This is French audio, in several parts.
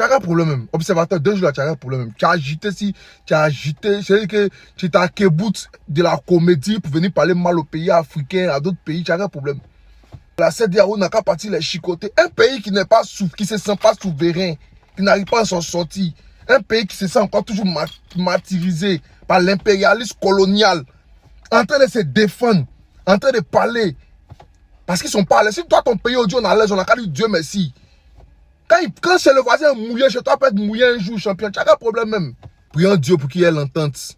Tu as un problème même. Observateur, 2 jours là, tu as un problème même. Tu as agité si, tu as agité. C'est-à-dire que tu t'as kébout de la comédie pour venir parler mal aux pays africains, à d'autres pays, tu as un problème. La CEDEAO n'a qu'à partir les chicoter. Un pays qui n'est pas qui se sent pas souverain, qui n'arrive pas à s'en sortir. Un pays qui se sent encore toujours martyrisé par l'impérialisme colonial. En train de se défendre, en train de parler. Parce qu'ils sont pas à l'aise. Si toi, ton pays aujourd'hui, on est à l'aise, on a qu'à dire Dieu merci. Quand c'est le voisin mouillé, chez toi, peut être mouillé un jour, champion, tu n'as pas de problème même. Prions Dieu pour qu'il y ait l'entente.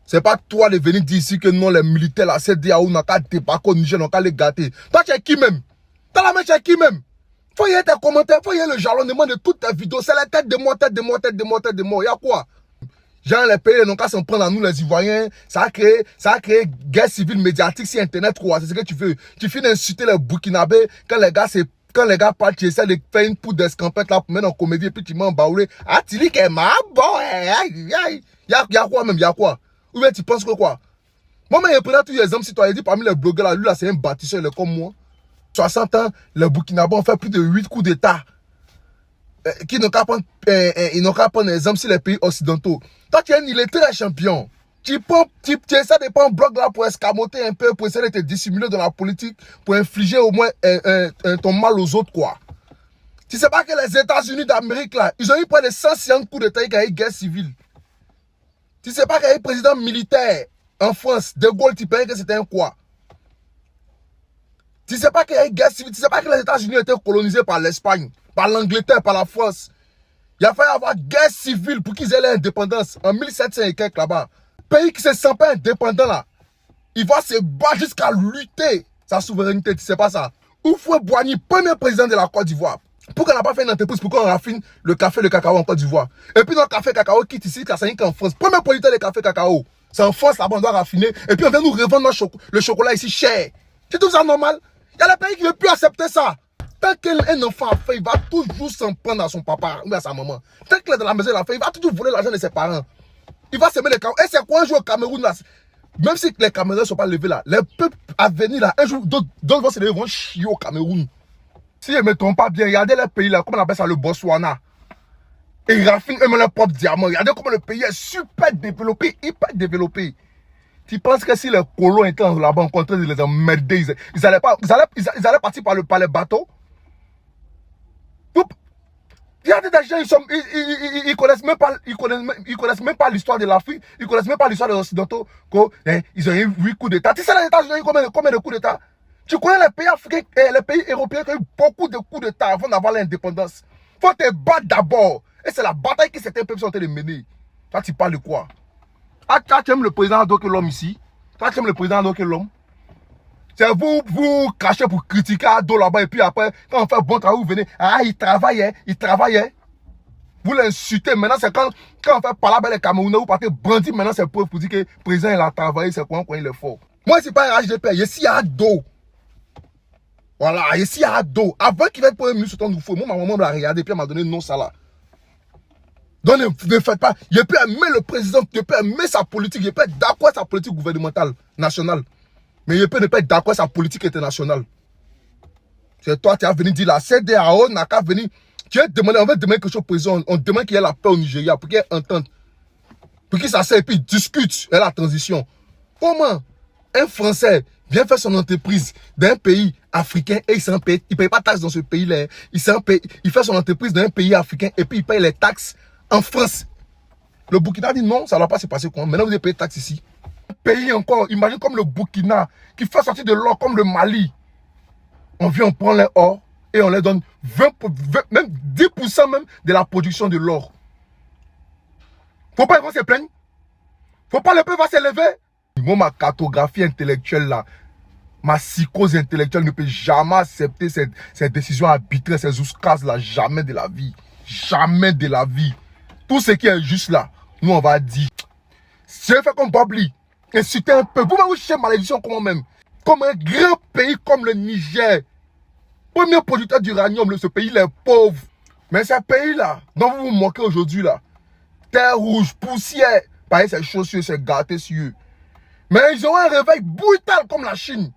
C'est pas toi de venir dire ici que non, les militaires, la CEDEAO, n'a qu'à débarquer au Niger, n'a qu'à les gâter. Toi, tu es qui même? T'as la main, tu es qui même? Faut y avoir tes commentaires, faut y avoir le jalonnement de toutes tes vidéos. C'est la tête de moi, tête de moi, tête de moi, tête de moi. Y'a quoi? Genre, les pays n'ont qu'à s'en prendre à nous, les Ivoiriens. Ça a créé guerre civile médiatique sur Internet, quoi. C'est ce que tu veux. Tu finis d'insulter les Burkinabés quand les gars parlent, tu essaies de faire une poudre d'escampette là pour mettre en comédie et puis tu m'en baoulé. Ah, tu dis qu'elle m'a bon. Y'a quoi même, y'a quoi? Ou bien tu penses que quoi? Moi, mais je prends tous les exemples citoyens. Dit parmi les blogueurs là, lui là, c'est un bâtisseur, il est comme moi. 60 ans, les Burkinabés ont fait plus de 8 coups d'état. Ils n'ont qu'à prendre un exemple sur les pays occidentaux. Toi, tu es un illettré champion. Tu essaies de prendre un blog là pour escamoter un peu, pour essayer de te dissimuler dans la politique, pour infliger au moins ton mal aux autres, quoi. Tu sais pas que les États-Unis d'Amérique là, ils ont eu près de 150 coups d'état, il y a eu guerre civile. Tu sais pas qu'il y a eu un président militaire en France, De Gaulle, tu pensais que c'était un quoi? Tu sais pas qu'il y a eu guerre civile, tu sais pas que les États-Unis ont été colonisés par l'Espagne, par l'Angleterre, par la France. Il a fallu avoir guerre civile pour qu'ils aient l'indépendance en 1700 et quelques là-bas. Pays qui ne se sent pas indépendant là, il va se battre jusqu'à lutter sa souveraineté, tu sais pas ça. Houphouët-Boigny, premier président de la Côte d'Ivoire. Pourquoi on n'a pas fait une entreprise, pourquoi on raffine le café, le cacao en Côte d'Ivoire? Et puis dans le café cacao quitte ici, ça n'est qu'en France. Premier producteur de café cacao. C'est en France là-bas, on doit raffiner. Et puis on vient nous revendre le chocolat ici cher. Tu trouves ça normal? Il y a les pays qui ne veulent plus accepter ça. Tant qu'un enfant a fait, il va toujours s'en prendre à son papa ou à sa maman. Tant qu'il est dans la maison, il a fait, il va toujours voler l'argent de ses parents. Il va semer les Cameroun. Et c'est quoi un jour au Cameroun là? Même si les Camerounais ne sont pas levés là, les peuples à venir là, un jour, d'autres vont se lever, vont chier au Cameroun. Si ils ne me trompent pas bien, regardez les pays là, comment on appelle ça, le Botswana. Et ils raffinent eux-mêmes leurs propres diamants. Regardez comment le pays est super développé, hyper développé. Tu penses que si les colons étaient là-bas en train de les emmerder, ils allaient partir par les bateaux? Regardez des gens, ils connaissent même pas l'histoire de l'Afrique, ils connaissent même pas l'histoire des Occidentaux. Ils ont eu 8 coups d'État. Tu sais les États-Unis combien de coups d'État? Tu connais les pays africains et les pays européens qui ont eu beaucoup de coups d'État avant d'avoir l'indépendance. Il faut te battre d'abord. Et c'est la bataille que certains peuples sont en train de mener. Toi, tu parles de quoi? Ah, tu aimes le président d'autre que l'homme ici? Toi, tu aimes le président d'autre que l'homme? C'est vous crachez pour critiquer à dos là-bas et puis après, quand on fait bon travail, vous venez. Ah, il travaillait. Vous l'insultez. Maintenant, c'est quand on fait parler avec les Camerounais, vous partez brandir maintenant ses preuves pour dire que le président il a travaillé, c'est quoi il est fort. Moi, c'est pas un HDP, ici il y a dos. Voilà, ici il y a dos. Avant qu'il ait premier ministre, moi, ma maman me l'a regardé, puis elle m'a donné non, ça là. Donc ne faites pas. Je peux aimer le président, je peux aimer sa politique, je peux être d'accord avec sa politique gouvernementale, nationale. Mais je peux ne pas être d'accord avec sa politique internationale. C'est toi qui as venu dire la CEDEAO n'a qu'à venir. Tu as demandé, on va demander quelque chose au président. On demande qu'il y ait la paix au Nigeria, pour qu'il y ait entente. Pour qu'il s'asseye et puis discute et la transition. Comment un Français vient faire son entreprise d'un pays africain et il ne paye pas de taxes dans ce pays-là. Il fait son entreprise d'un pays africain et puis il paye les taxes en France. Le Burkina dit non, ça ne va pas se passer comment. Maintenant vous devez payer des taxes ici. Un pays encore, imagine comme le Burkina, qui fait sortir de l'or comme le Mali. On vient, on prend les or et on les donne même 10% même de la production de l'or. Faut pas qu'ils vont se plaindre. Faut pas le peuple va se lever. Moi, ma cartographie intellectuelle là, ma psychose intellectuelle ne peut jamais accepter cette décision arbitraire, ces ouskas là, jamais de la vie. Jamais de la vie. Tout ce qui est juste là, nous on va dire. Je fais comme Bob Lee. Insulter un peu. Vous m'avez cherché malédiction comment même. Comme un grand pays comme le Niger. Premier producteur d'uranium, ce pays il est pauvre. Mais ce pays là, dont vous vous moquez aujourd'hui là. Terre rouge, poussière. Pareil, ces chaussures, c'est gâté sur eux. Mais ils ont un réveil brutal comme la Chine.